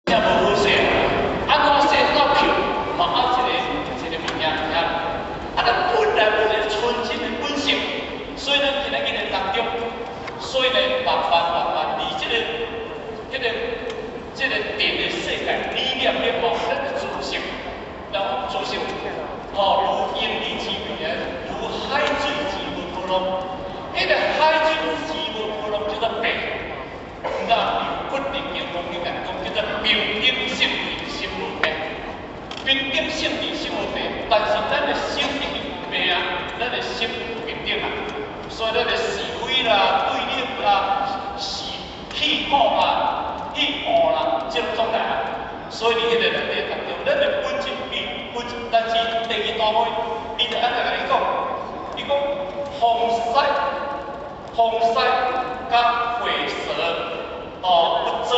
也无好势，安怎势到票，嘛一个物件遐，啊，咱本来有一个纯真的本性，所以咱今仔日当中，所以呢，慢慢，离这个电的世界理念了后，咱的自信，然后自信，如鹰离其鸣，如海水之无波浪，迄个海水之无波浪叫做白。 那不定嘅方面嚟講，叫做平等性理心無病，平等性理心無病，但是咱嘅心病啊，咱嘅心唔平等啊，所以咱嘅是非啦、對立啦、是氣惡啊、氣惡啦，這種嚟啊，所以你迄個內底當中，咱嘅本質本質，但是第二大位，伊就安尼甲你講，伊講風勢甲回蛇。 不遮，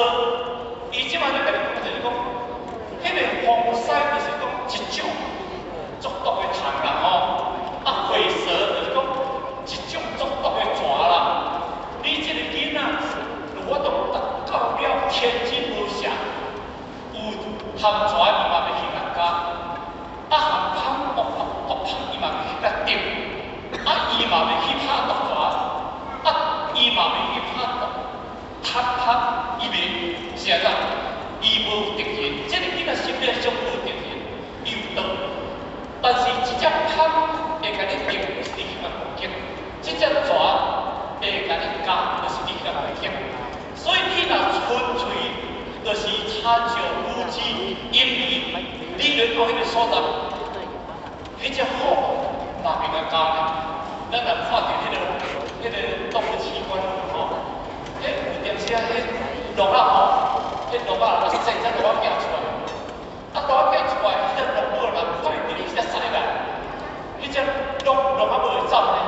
伊即摆咧甲你讲就是讲，迄个风狮就是讲一种足毒的虫啦回蛇就是讲一种足毒的蛇啦。你即个囡仔，我都到了天之无暇，有含蛇伊嘛要去人家，含蜂毒蜂伊嘛要去甲叮，伊嘛要去拍毒蛇，伊嘛要去拍毒。 他伊袂是安怎？伊无敌人，即个囡仔心理上无敌人，伊有道。但是即只蜂会甲你叮，是你去甲攻击；即只蛇会甲你咬，就是你去甲攻击。所以你若纯粹就是参照古之因理，你论到迄个所在，迄只虎嘛袂甲咬你。咱若看着迄个动物器官有点些鹿啊迄鹿啊，就是生只鹿仔行出来，鹿仔行出来，迄只鹿母人快点伊才驶来，迄只鹿仔无会走呢，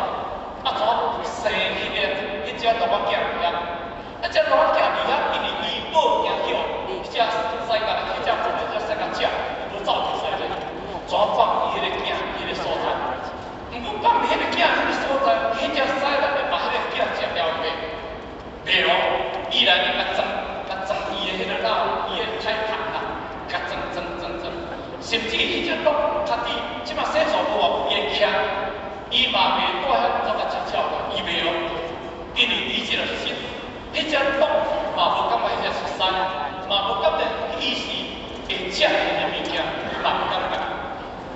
怎生迄只鹿仔行遐？只鹿仔行伫遐，因为伊母惊叫，迄只驶甲迄只母的驶甲食，无走就驶咧，怎放伊迄个囝迄个所在？毋过放迄个囝迄个所在，迄只驶来就把迄个囝食了袂？ 袂哦，依然甲装伊的迄个脑，伊的胎盘啦，甲装，甚至迄只鹿它伫即马生产无偌伊会徛，伊嘛袂带遐做甲食鸟个，伊袂哦，因为伊即个是迄只鹿嘛无感觉迄只熟悉，嘛无感觉伊是会食的物件，嘛无感觉。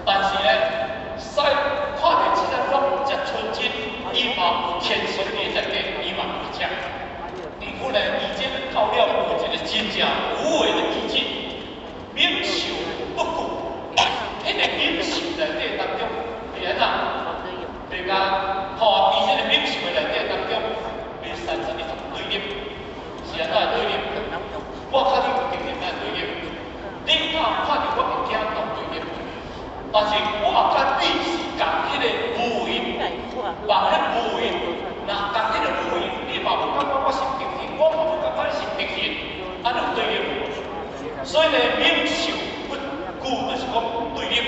但是呢，看着即只鹿遮纯真，伊嘛有天生的在地，伊嘛会食。 不然，已经到了有一个真正无为的意境，冥寿不顾。迄个冥寿内底当中，是安怎？大家伊即个冥寿的内底当中，袂产生一种对立，是安怎对立？我较你有经验来对立，你看着我会惊动对立，但是我甲你是共迄个无为，话迄无为，若共迄个无为，你嘛无感觉我是敌人。 我嘛无感觉是敌人，安有对立无？所以呢，冥寿不顾就是讲对立，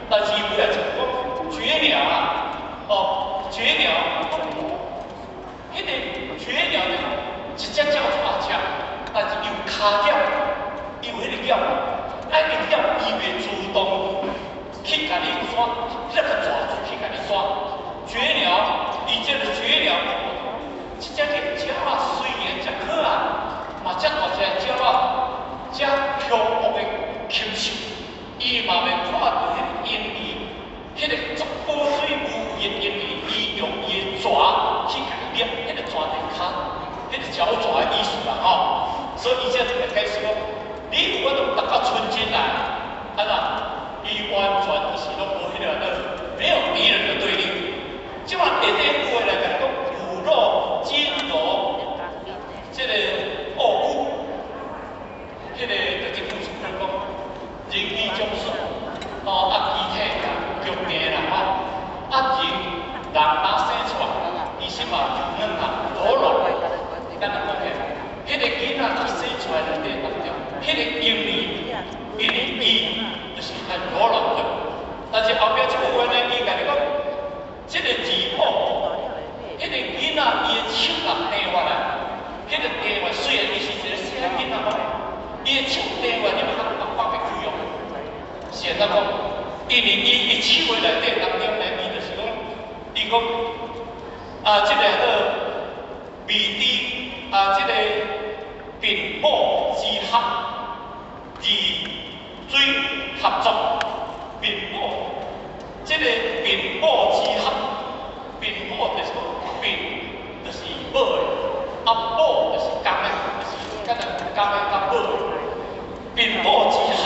但是不要就讲绝鸟啊，绝鸟，迄个绝鸟呢，一只鸟大只，但是有脚鸟，有迄个鸟，那个鸟伊袂主动去甲你抓，那个抓住去甲你抓。绝鸟，伊这个绝鸟。 一只个鸟啊，虽然遮可爱，嘛遮大只鸟啊，遮凶恶的禽兽，伊嘛袂看到迄个因义，迄个足宝水无言因义，伊用伊的爪去甲伊捏，迄个爪在骹，迄个脚爪的意思啦所以伊这就会解释讲，你有法度达到纯真来，伊完全是拢无迄个没有敌人的对立，即话内底有诶来甲讲。 肉、筋柔，这个恶物，迄个就是古时讲人之将士，机体啦、强硬啦，人生出来，伊心嘛就软啦、柔软，咱来讲起，迄个囡仔伊生出来内底当中，迄个婴儿，伊就是很柔软的，但是后壁这个话呢，伊甲你讲，这个字恶。 迄个囡仔伊的手若平滑来，迄个平滑虽然伊是一个小囡仔，伊伊的手电话你们发袂开用，是安怎讲？因为伊手的内底当中呢，伊就是讲，伊讲即个味知即个并母之合，二水合作，并母，即个并母之合，并母就是讲并，就是母的，母就是公的，就是敢若公的甲母的，并母之合，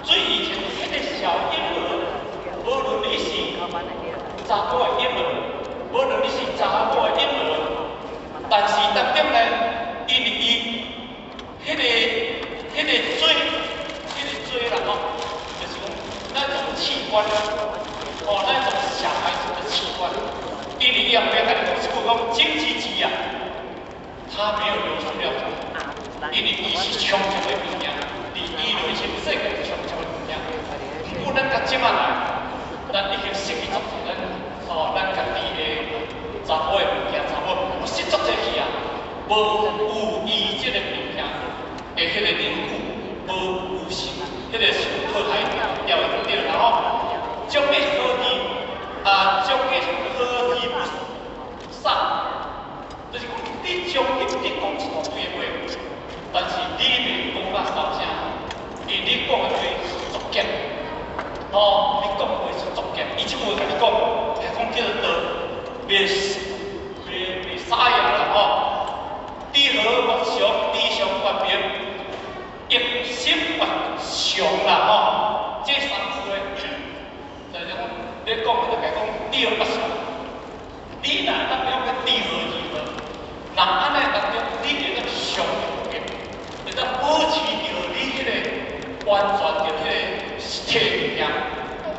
最以前迄个小婴儿，无论你是查甫的婴儿，无论你是查某的婴儿，但是当中呢，因为伊迄个水啦吼，就是讲那种器官，那种小孩子的器官，因为伊也不要跟你讲，是讲经济机啊，它没有流出了，因为伊是强强的物件，伊类型世界强强的物件，不过咱甲即马来，咱已经失去足济咱家己的查甫的物件，查某有失足济去啊，无有伊即个物件的迄个凝固，无有是迄个上好海调的对啦吼，将个好字将个好字不散，就是讲你将你讲一大堆的话，但是你袂讲甲收声，因为你讲的话是作孽，你讲的话是作孽，伊即句甲你讲，叫做袂撒样啦吼，知好莫常，知常万变，一心万常啦吼，这三句的，就是讲你讲就甲讲知好莫常，你若当了个知好如何，那安尼当中你会当常用，会当保持着你迄个完全着迄个体物件。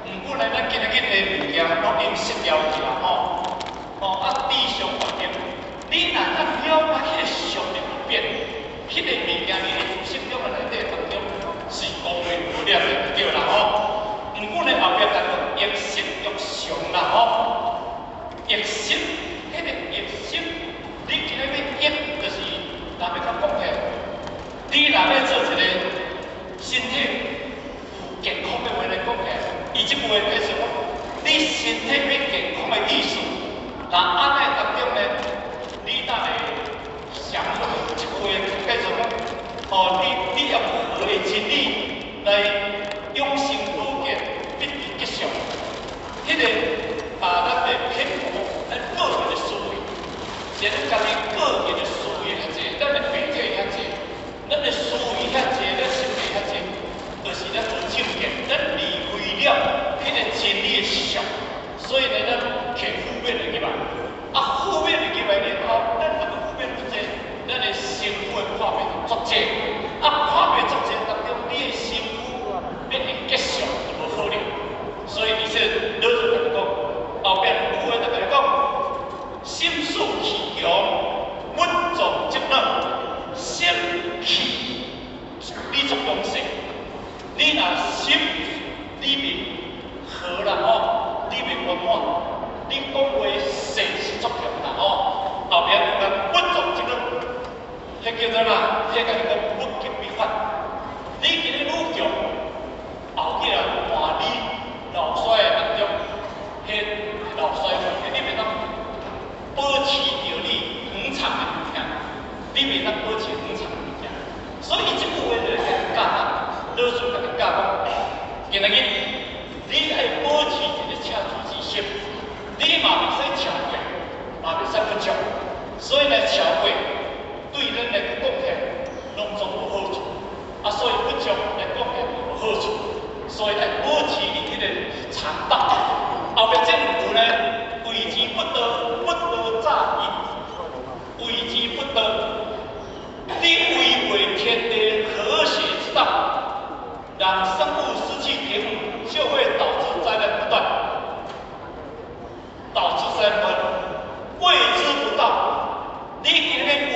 不过呢，咱今日的物件拢已经失掉去啦吼，知常万变，你若当了解迄个常的不变，迄个物件你的心中的内底当中是无会无了的对啦吼。不过呢，后壁讲一心用常啦吼，一心，迄个一心，你今日要一就是，若要较讲起，你若要做一个身体有健康的话来讲起。伊即句话就是讲，你身体要健康的意思。那安尼当中呢，你当会想用即句话叫做讲，你要符合的真理来养生保健，必须吉祥。迄个咱的偏颇，咱个人的思维，是咱家己个人的思维遐济，咱的媒介遐济，咱的思维遐济，咱心理遐济，就是咱无正见，咱离开了迄个真理的实相，所以呢，咱去负面入去嘛。负面入去来了后，咱若负面入去，咱的身躯会破灭足济。破灭足济当中，你的身躯要会吉祥就无可能。所以伊说，老师甲你讲，后壁有句话就甲你讲，心素气强，稳重节能，心气你足养生。你若心里面好啦吼，里面圆满，你讲话势是足强啦吼，后壁有讲稳重节能，迄叫做啦，迄甲你讲不急必反。你今日愈强，后日换你老衰的当中，迄老衰的，你袂当保持着你恒长的物件，你袂当保持恒长的物件。所以即句话就是甲你教老师甲你教讲，今日你爱保持一个赤子之心，你嘛袂使超过，嘛袂使不足。所以呢，超过对咱来讲起来，拢总无好处。所以不足来讲起来无好处。所以来保持你迄个肠道。后壁这两句呢，为之不得，不得诈淫；为之不得，你违背天地和谐之道，让生物失去平衡，就会导致灾难不断，导致灾难不断。谓之不道，你今日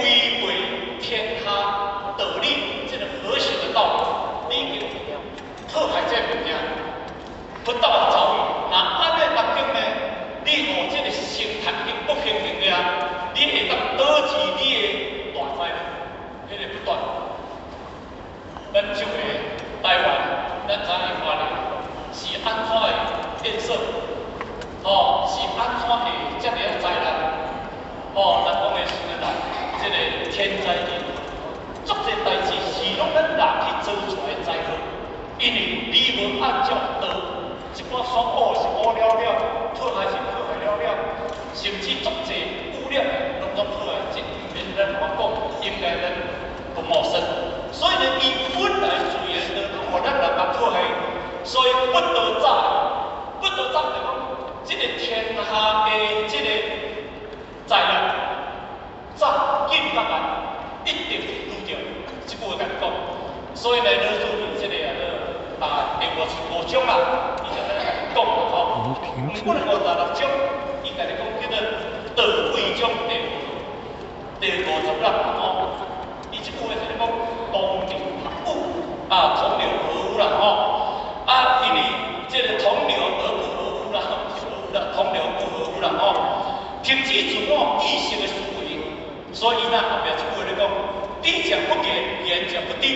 咱就学一般所学是学了了，课还是课还了了，甚至足济有了拢总课的，即免咱话讲，应该咱不陌生。所以呢，伊本来自然就互咱人捌课的，所以不得早，不得早就讲，即个天下的即个灾难，早紧甲慢，一定遇着，即句话甲你讲。所以呢，老师伫即个第55章啊，伊就甲你讲啦吼，不能56章，伊甲你讲叫做道贵章第56吼，伊即句话就是讲同流合污啊，同流合污啦吼，啊，因为即个同流而不合污啦，同流不合污啦吼，停止自我意识的思维，所以呢后壁即句话咧讲，低讲不言，言讲不定。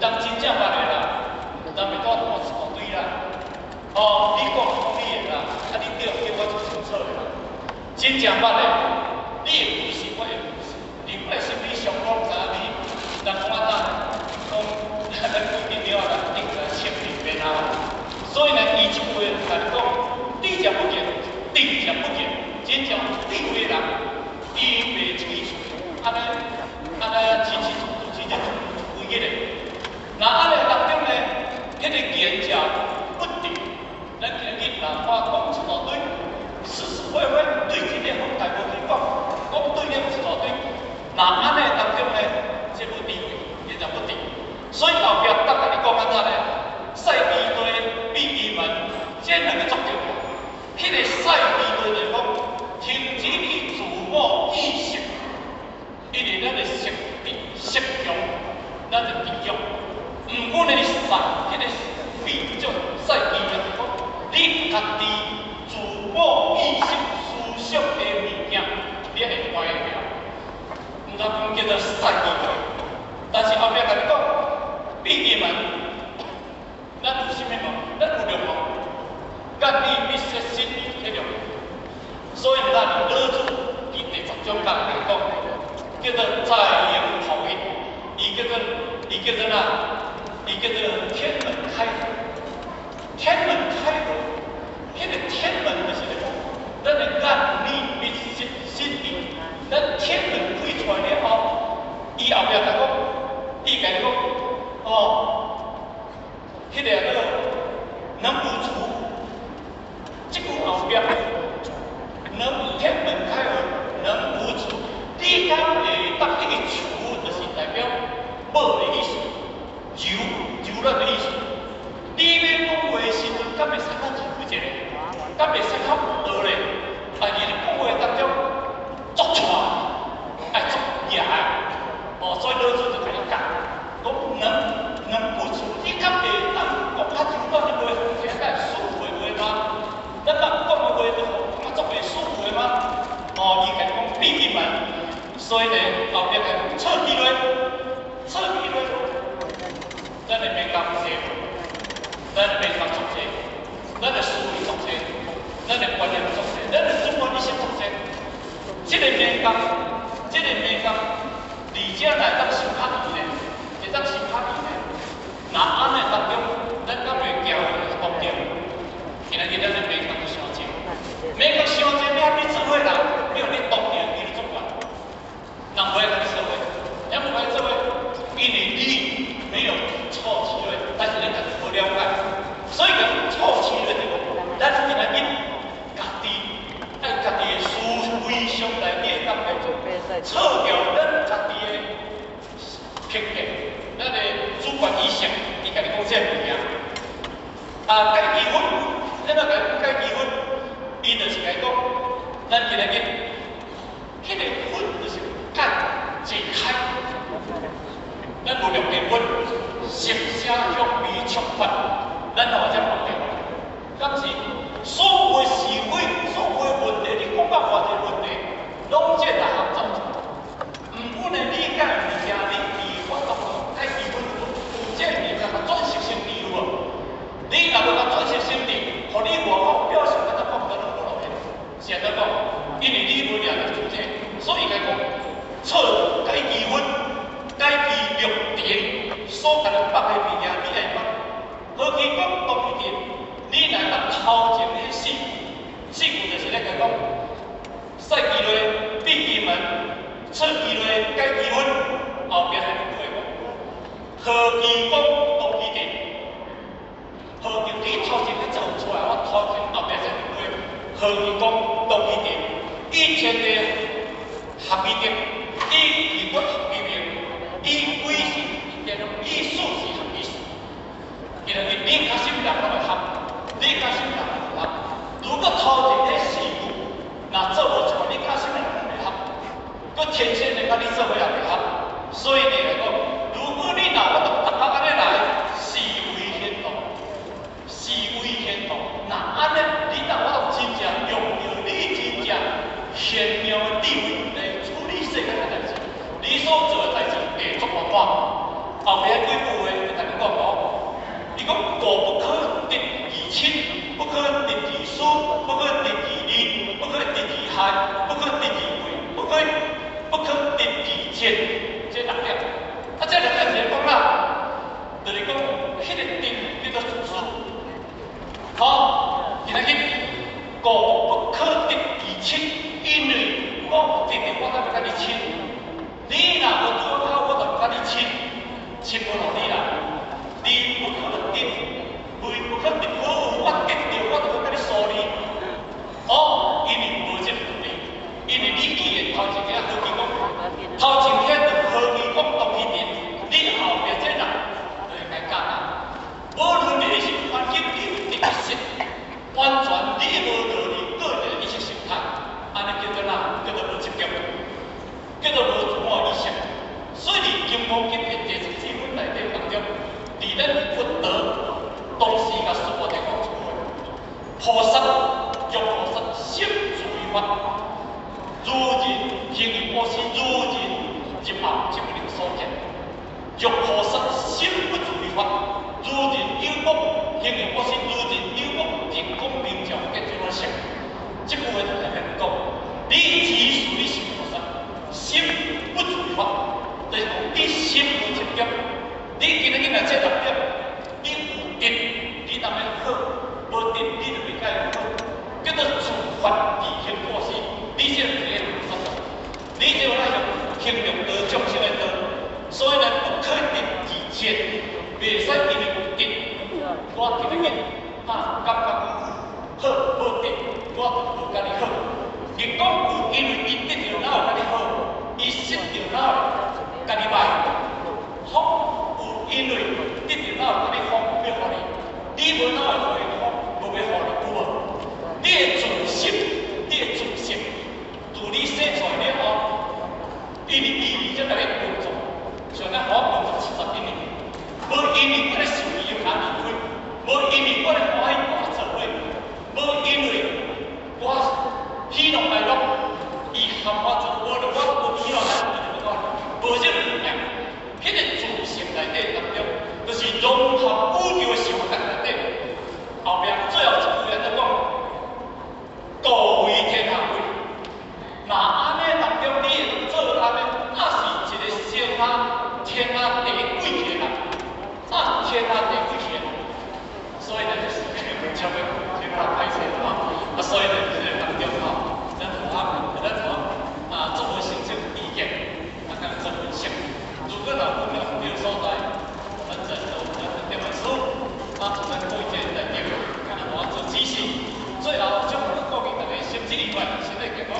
人真正捌的啦，人袂多看一大堆啦。哦，你讲你的啦，啊你对叫我做清楚的啦。真正捌的，你的故事我的故事，你我的心理上讲啥物，人讲啊咱咱规定了啦，定在千里边啊。所以呢，伊即句话甲你讲，低讲不言，定讲不言，真正智慧的人，伊袂twe出，安尼支支规个咧。那安尼当中呢，迄个言讲不定，咱今日人话讲一大堆，是是非非，对这个方大无去讲，讲对了一大堆。那安尼当中呢，这不地位，言讲不定。所以后壁当甲你讲安怎呢？赛比对、比比门，这两个足重要。迄个赛比对就是讲，停止你自我意识，因为咱的识用，咱就利用。毋管你是赛，迄个比种赛比就是讲，你家己自我意识思想的物件，你会歪掉，毋通讲叫做赛比对。但是后壁甲你讲，比比门，咱有啥物无？咱有量无？甲你密切心理迄种，所以咱老子伫第10章甲你讲，叫做在言口音，伊叫做哪？伊叫做天门开合，天门开合，迄个天门就是咧讲，咱的眼耳密切心理，咱天门开出来了后，伊后壁甲讲，伊甲你讲，哦，迄个能无除，即句后壁，能天门开合，能无除，你敢会当迄个除，就是代表无的意思。柔软的意思，你要讲话的时阵，敢会使较柔一个，敢会使较有咧？啊，伊咧讲话当中作出爱作野哦，所以老师就甲你讲，能不出，你敢会当讲较柔软的话，听起来舒服的话吗？咱人讲的话就感觉作袂舒服的吗？哦，伊甲你讲秘密嘛，所以呢，后壁甲你测起来，测起来。咱的美感是，咱的美感作者，咱的思维作者，咱的观念作者，咱的主观意识作者。这个美感，而且来当受较易呢，会当受较易呢。那安尼当中，咱敢袂骄傲目标？今仔日咱的美感伤济，美感伤济，你智慧人，没有你当然你做不完，人袂甲你做伙，也不会做伙，因为你。没有错起来，但是咱家己无了解，所以讲错起来就讲，咱今仔日家己爱家己的思维上内底当来错掉咱家己的偏见，咱的主观意识，伊家己讲这物件。啊，该结婚，咱要该结婚，伊就是来讲，咱今仔日迄个婚就是干解开。咱无量结婚，色声香味触法，咱或者目标，但是所有是非、所有问题，你讲到偌济问题，拢这来合作。唔管的理解物件，你伫我当中该结婚有这物件甲转识心理有无？你若要甲转识心理，互你外口表现甲咱讲得拢无路用，是安怎讲？因为你无了解主体，所以来讲，错该结婚。该其绿地所甲人放的物件，你会捌？何其讲解疑问，后边还对讲，何其讲多几点，何其你头前咧做出来，我头前后边才对，何其讲多几点，以前的合议点，以我合议点，以规是以数是合议数，因为你较心人拢会合，你较心人会合，如果头前咧事故，若做无出来，你较心人袂合。佮天生的甲你做伙也袂合，所以呢来讲，如果你若我逐工安尼来，是危险度，是危险度。那安尼，你若我真正用着你真正贤妙的智慧来处理世间的代志，你所做的代志会足完满。后壁几句话就甲你讲哦，伊讲道不可得其亲，不可得其疏，不可得其利，不可得其害，不可得其贵，不可得其贱，这六点。啊，这六点是讲啦，就是讲迄个定叫做自私。好，今仔日道不可得其亲，因为我得到我才要甲你亲，你若无对我好，我就甲你亲，亲不落你啦。你不可得，为不可得好，我得到我就要甲你疏离。哦，因为无这个道理。因为你既然头前遐好奇讲，头前遐就好奇讲当起点，你后边这人就会该教啦。无论你是环境有特色，完全你无道理个人意识形态，安尼叫做哪？叫做无执着，叫做无自我意识。所以金刚经的第十四本内底当中，伫咱佛道当时甲说我哋讲出来，菩萨欲菩萨心自于法。如人行于我是如人入暗，即不能所见。欲菩萨心不自于法，如人有恶，行于我是如人有恶，天公明照皆做我性。即句话就来讲，你只属你是菩萨，心不自于法，就是讲你心无执着。你今日若这六点，你有定，你当然好；无定，你就袂解好。叫做自法而行过失。你这个是菩萨道，你这个那用行用道众生的道，所以呢不可得其前，袂使因为有定，我今日感觉好无定，我就无甲你好。亦讲有因为伊得着哪有甲你好，伊失着哪有甲你歹。福有因为得着哪有甲你福要互你，你无哪会互伊福，无要互你有无？你的自信，你的自信。自你生出来了后，因为伊才甲你运作，像咱互我运作70几年，无因为我咧受伊有哪离开，无因为我咧欢喜我做伙，无因为我喜怒哀乐，伊含我做，无论我有喜怒哀乐，伊就我，无这个力量，迄个自性内底当中，就是融合宇宙的想法内底，后面最后一句咱就讲，道为天下为。那安尼当中，你会做安尼，那是一个天下第几个人，那天下第几个人，所以呢，就是像要先把拍摄啊，所以呢，就是当中吼，咱作为形成意见，做分析。如果若有了对所在，咱再做点文书，咱各意见来调，看我做指示，最后将我们各位大家心知意会，先来结果。